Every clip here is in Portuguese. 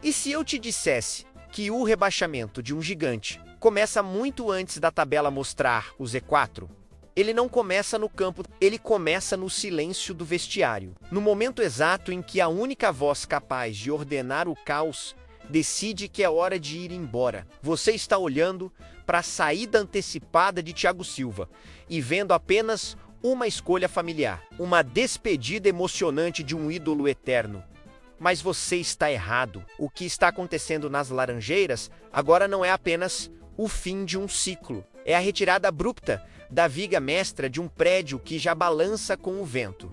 E se eu te dissesse que o rebaixamento de um gigante começa muito antes da tabela mostrar o Z4? Ele não começa no campo, ele começa no silêncio do vestiário. No momento exato em que a única voz capaz de ordenar o caos decide que é hora de ir embora. Você está olhando para a saída antecipada de Thiago Silva e vendo apenas uma escolha familiar, uma despedida emocionante de um ídolo eterno. Mas você está errado. O que está acontecendo nas Laranjeiras agora não é apenas o fim de um ciclo. É a retirada abrupta da viga mestra de um prédio que já balança com o vento.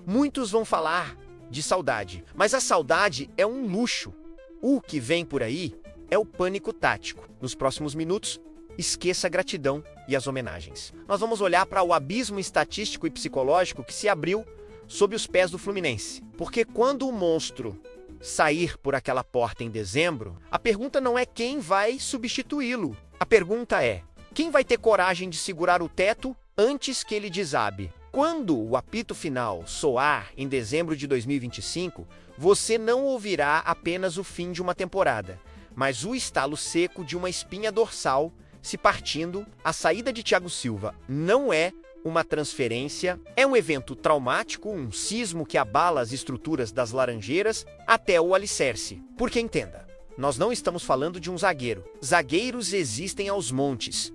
Muitos vão falar de saudade, mas a saudade é um luxo. O que vem por aí é o pânico tático. Nos próximos minutos, esqueça a gratidão e as homenagens. Nós vamos olhar para o abismo estatístico e psicológico que se abriu sob os pés do Fluminense. Porque quando o monstro sair por aquela porta em dezembro, a pergunta não é quem vai substituí-lo. A pergunta é: quem vai ter coragem de segurar o teto antes que ele desabe? Quando o apito final soar em dezembro de 2025, você não ouvirá apenas o fim de uma temporada, mas o estalo seco de uma espinha dorsal se partindo. A saída de Thiago Silva não é uma transferência, é um evento traumático, um sismo que abala as estruturas das Laranjeiras até o alicerce. Porque entenda, nós não estamos falando de um zagueiro. Zagueiros existem aos montes.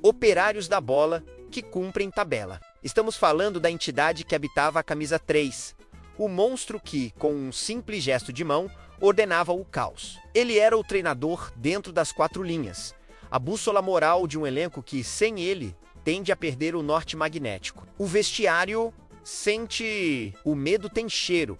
Operários da bola que cumprem tabela. Estamos falando da entidade que habitava a camisa 3, o monstro que, com um simples gesto de mão, ordenava o caos. Ele era o treinador dentro das quatro linhas, a bússola moral de um elenco que, sem ele, tende a perder o norte magnético. O vestiário sente o medo tem cheiro,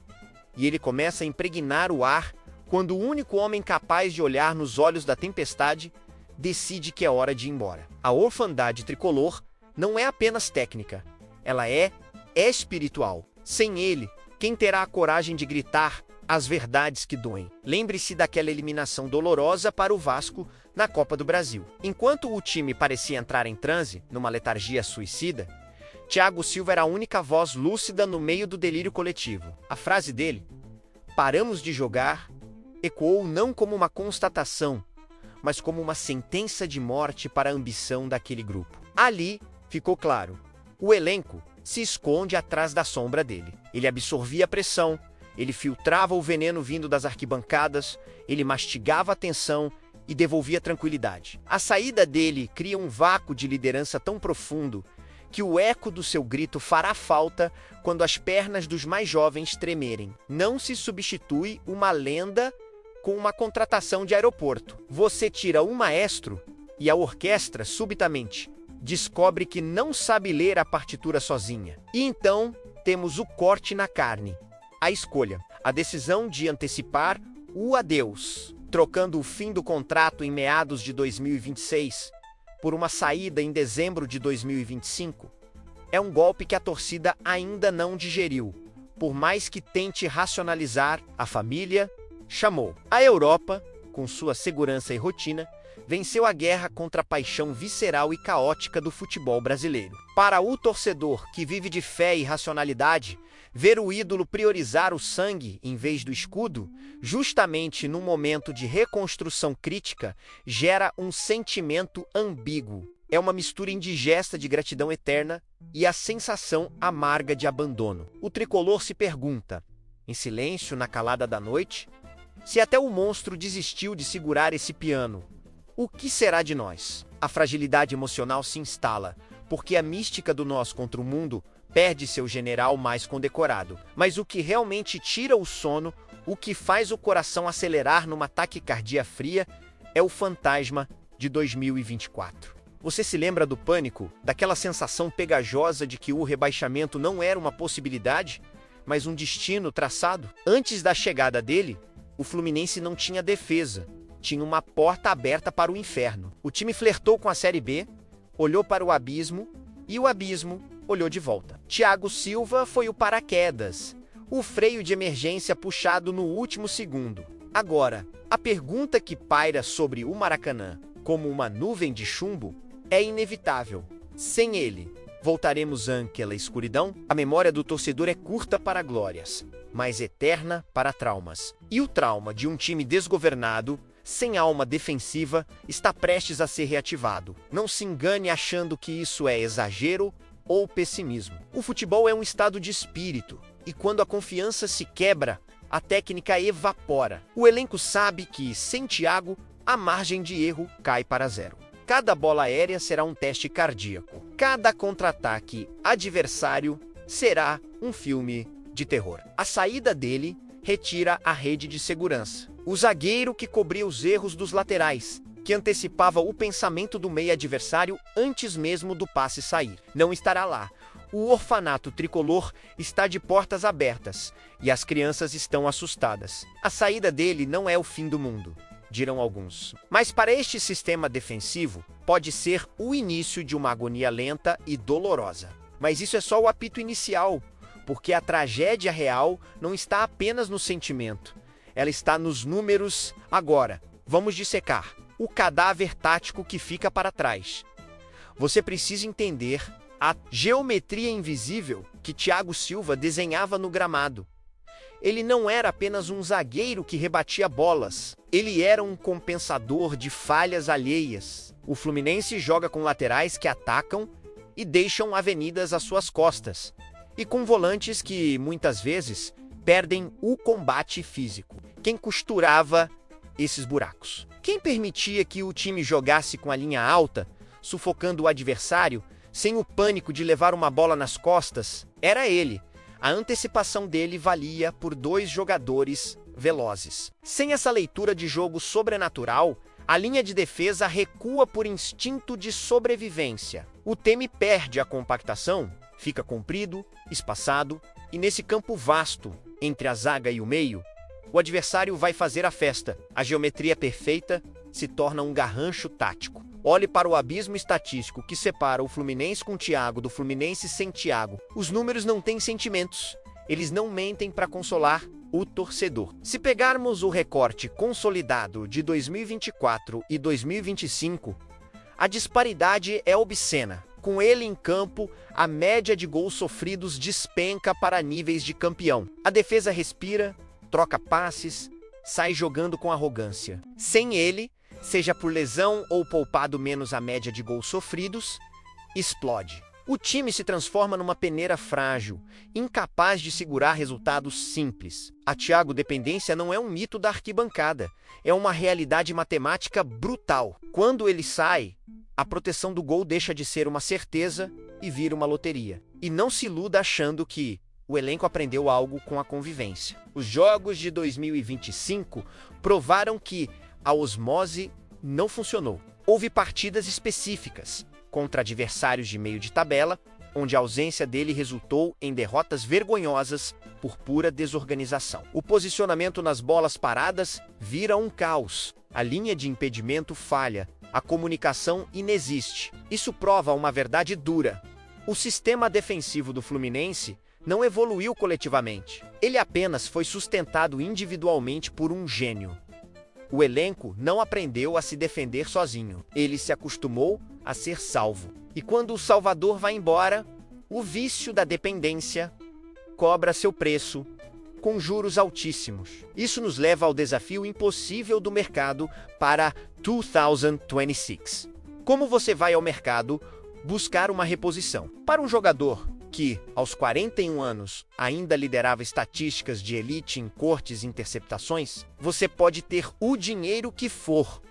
e ele começa a impregnar o ar quando o único homem capaz de olhar nos olhos da tempestade decide que é hora de ir embora. A orfandade tricolor não é apenas técnica, ela é espiritual. Sem ele, quem terá a coragem de gritar as verdades que doem? Lembre-se daquela eliminação dolorosa para o Vasco na Copa do Brasil. Enquanto o time parecia entrar em transe, numa letargia suicida, Thiago Silva era a única voz lúcida no meio do delírio coletivo. A frase dele, "Paramos de jogar", ecoou não como uma constatação, mas como uma sentença de morte para a ambição daquele grupo. Ali ficou claro, o elenco se esconde atrás da sombra dele. Ele absorvia a pressão, ele filtrava o veneno vindo das arquibancadas, ele mastigava a tensão e devolvia tranquilidade. A saída dele cria um vácuo de liderança tão profundo que o eco do seu grito fará falta quando as pernas dos mais jovens tremerem. Não se substitui uma lenda com uma contratação de aeroporto. Você tira um maestro e a orquestra, subitamente, descobre que não sabe ler a partitura sozinha. E então temos o corte na carne, a escolha, a decisão de antecipar o adeus, trocando o fim do contrato em meados de 2026 por uma saída em dezembro de 2025. É um golpe que a torcida ainda não digeriu, por mais que tente racionalizar. A família chamou. A Europa, com sua segurança e rotina, venceu a guerra contra a paixão visceral e caótica do futebol brasileiro. Para o torcedor que vive de fé e racionalidade, ver o ídolo priorizar o sangue em vez do escudo, justamente num momento de reconstrução crítica, gera um sentimento ambíguo. É uma mistura indigesta de gratidão eterna e a sensação amarga de abandono. O tricolor se pergunta, em silêncio na calada da noite, se até o monstro desistiu de segurar esse piano. O que será de nós? A fragilidade emocional se instala, porque a mística do nós contra o mundo perde seu general mais condecorado. Mas o que realmente tira o sono, o que faz o coração acelerar numa taquicardia fria, é o fantasma de 2024. Você se lembra do pânico, daquela sensação pegajosa de que o rebaixamento não era uma possibilidade, mas um destino traçado? Antes da chegada dele, o Fluminense não tinha defesa. Tinha uma porta aberta para o inferno. O time flertou com a Série B, olhou para o abismo e o abismo olhou de volta. Thiago Silva foi o paraquedas, o freio de emergência puxado no último segundo. Agora, a pergunta que paira sobre o Maracanã, como uma nuvem de chumbo, é inevitável. Sem ele, voltaremos àquela escuridão? A memória do torcedor é curta para glórias. mas eterna para traumas. E o trauma de um time desgovernado, sem alma defensiva, está prestes a ser reativado. Não se engane achando que isso é exagero ou pessimismo. O futebol é um estado de espírito, e quando a confiança se quebra, a técnica evapora. O elenco sabe que, sem Thiago, a margem de erro cai para zero. Cada bola aérea será um teste cardíaco. Cada contra-ataque adversário será um filme de terror. A saída dele retira a rede de segurança. O zagueiro que cobria os erros dos laterais, que antecipava o pensamento do meio adversário antes mesmo do passe sair, não estará lá. O orfanato tricolor está de portas abertas e as crianças estão assustadas. A saída dele não é o fim do mundo, dirão alguns. Mas para este sistema defensivo, pode ser o início de uma agonia lenta e dolorosa. Mas isso é só o apito inicial, porque a tragédia real não está apenas no sentimento. Ela está nos números. Agora, vamos dissecar o cadáver tático que fica para trás. Você precisa entender a geometria invisível que Thiago Silva desenhava no gramado. Ele não era apenas um zagueiro que rebatia bolas. Ele era um compensador de falhas alheias. O Fluminense joga com laterais que atacam e deixam avenidas às suas costas, e com volantes que, muitas vezes, perdem o combate físico. Quem costurava esses buracos? Quem permitia que o time jogasse com a linha alta, sufocando o adversário, sem o pânico de levar uma bola nas costas? Era ele. A antecipação dele valia por 2 jogadores velozes. Sem essa leitura de jogo sobrenatural, a linha de defesa recua por instinto de sobrevivência. O time perde a compactação, fica comprido, espaçado, e nesse campo vasto, entre a zaga e o meio, o adversário vai fazer a festa. A geometria perfeita se torna um garrancho tático. Olhe para o abismo estatístico que separa o Fluminense com Thiago do Fluminense sem Thiago. Os números não têm sentimentos. Eles não mentem para consolar o torcedor. Se pegarmos o recorte consolidado de 2024 e 2025, a disparidade é obscena. Com ele em campo, a média de gols sofridos despenca para níveis de campeão. A defesa respira, troca passes, sai jogando com arrogância. Sem ele, seja por lesão ou poupado menos a média de gols sofridos, explode. O time se transforma numa peneira frágil, incapaz de segurar resultados simples. A Thiago dependência não é um mito da arquibancada, é uma realidade matemática brutal. Quando ele sai, a proteção do gol deixa de ser uma certeza e vira uma loteria. E não se iluda achando que o elenco aprendeu algo com a convivência. Os jogos de 2025 provaram que a osmose não funcionou. Houve partidas específicas contra adversários de meio de tabela, onde a ausência dele resultou em derrotas vergonhosas por pura desorganização. O posicionamento nas bolas paradas vira um caos. A linha de impedimento falha. A comunicação inexiste. Isso prova uma verdade dura. O sistema defensivo do Fluminense não evoluiu coletivamente. Ele apenas foi sustentado individualmente por um gênio. O elenco não aprendeu a se defender sozinho. Ele se acostumou a ser salvo. E quando o salvador vai embora, o vício da dependência cobra seu preço com juros altíssimos. Isso nos leva ao desafio impossível do mercado para 2026. Como você vai ao mercado buscar uma reposição? Para um jogador que, aos 41 anos, ainda liderava estatísticas de elite em cortes e interceptações, você pode ter o dinheiro que for,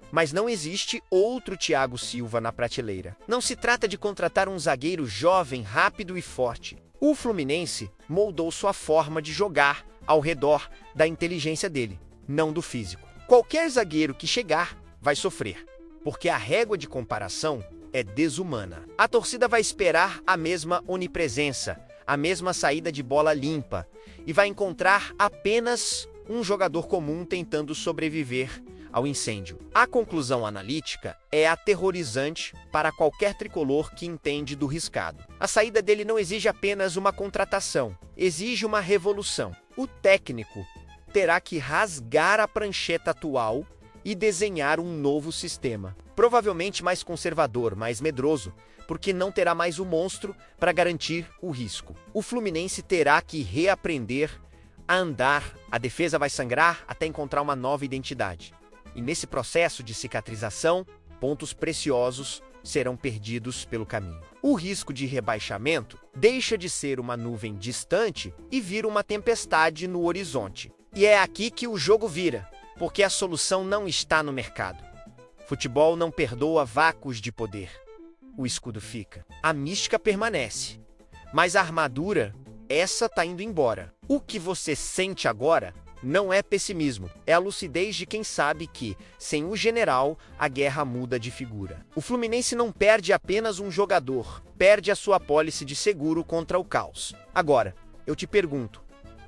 mas não existe outro Thiago Silva na prateleira. Não se trata de contratar um zagueiro jovem, rápido e forte. O Fluminense moldou sua forma de jogar ao redor da inteligência dele, não do físico. Qualquer zagueiro que chegar vai sofrer, porque a régua de comparação é desumana. A torcida vai esperar a mesma onipresença, a mesma saída de bola limpa, e vai encontrar apenas um jogador comum tentando sobreviver ao incêndio. A conclusão analítica é aterrorizante para qualquer tricolor que entende do riscado. A saída dele não exige apenas uma contratação, exige uma revolução. O técnico terá que rasgar a prancheta atual e desenhar um novo sistema. Provavelmente mais conservador, mais medroso, porque não terá mais o monstro para garantir o risco. O Fluminense terá que reaprender a andar, a defesa vai sangrar até encontrar uma nova identidade. E nesse processo de cicatrização, pontos preciosos serão perdidos pelo caminho. O risco de rebaixamento deixa de ser uma nuvem distante e vira uma tempestade no horizonte. E é aqui que o jogo vira, porque a solução não está no mercado. Futebol não perdoa vácuos de poder. O escudo fica. A mística permanece. Mas a armadura, essa tá indo embora. O que você sente agora não é pessimismo, é a lucidez de quem sabe que, sem o general, a guerra muda de figura. O Fluminense não perde apenas um jogador, perde a sua apólice de seguro contra o caos. Agora, eu te pergunto,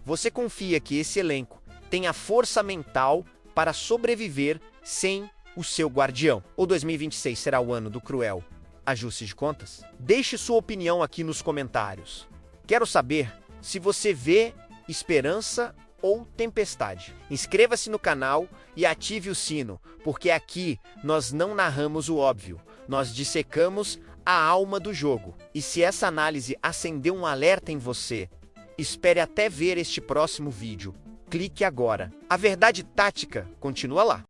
você confia que esse elenco tem a força mental para sobreviver sem o seu guardião? Ou 2026 será o ano do cruel ajuste de contas? Deixe sua opinião aqui nos comentários. Quero saber se você vê esperança ou tempestade. Inscreva-se no canal e ative o sino, porque aqui nós não narramos o óbvio, nós dissecamos a alma do jogo. E se essa análise acendeu um alerta em você, espere até ver este próximo vídeo. Clique agora. A verdade tática continua lá.